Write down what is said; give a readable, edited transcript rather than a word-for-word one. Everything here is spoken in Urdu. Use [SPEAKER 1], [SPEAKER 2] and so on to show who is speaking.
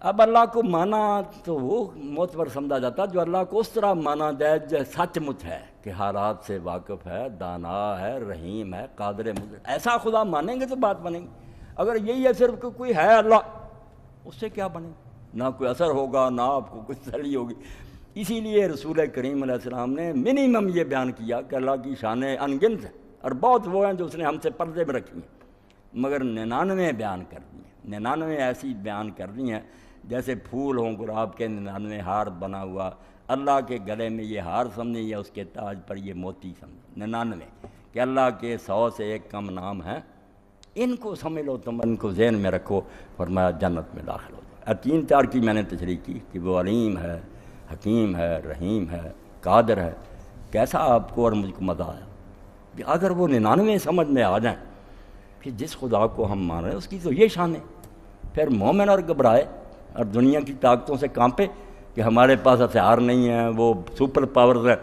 [SPEAKER 1] اب اللہ کو مانا تو وہ معتبر سمجھا جاتا جو اللہ کو اس طرح مانا جائے جو سچ مچ ہے کہ حالات سے واقف ہے، دانا ہے، رحیم ہے، قادر ایسا خدا مانیں گے تو بات بنے گی۔ اگر یہی ہے صرف کہ کوئی ہے اللہ، اس سے کیا بنے گا؟ نہ کوئی اثر ہوگا، نہ آپ کو کچھ تسلی ہوگی۔ اسی لیے رسول کریم علیہ السلام نے منیمم یہ بیان کیا کہ اللہ کی شانیں انگنت ہیں، اور بہت وہ ہیں جو اس نے ہم سے پردے میں رکھی ہیں، مگر 99 بیان کر دی ہیں، 99 ایسی بیان کر دی ہیں جیسے پھول ہوں گلاب کے 99 ہار بنا ہوا، اللہ کے گلے میں یہ ہار سمجھیں یا اس کے تاج پر یہ موتی سمجھیں، 99 کہ اللہ کے 100 سے ایک کم نام ہیں، ان کو سمجھ لو، تم ان کو ذہن میں رکھو، فرمایا جنت میں داخل ہو جاؤ۔ 3-4 کی میں نے تشریح کی کہ وہ علیم ہے، حکیم ہے، رحیم ہے، قادر ہے۔ کیسا آپ کو اور مجھ کو مزہ آیا کہ اگر وہ 99 سمجھ میں آ جائیں، پھر جس خدا کو ہم مان رہے ہیں اس کی تو یہ شان ہے، پھر مومن اور گھبرائے اور دنیا کی طاقتوں سے کانپے کہ ہمارے پاس ہتھیار نہیں ہیں، وہ سپر پاورز ہیں،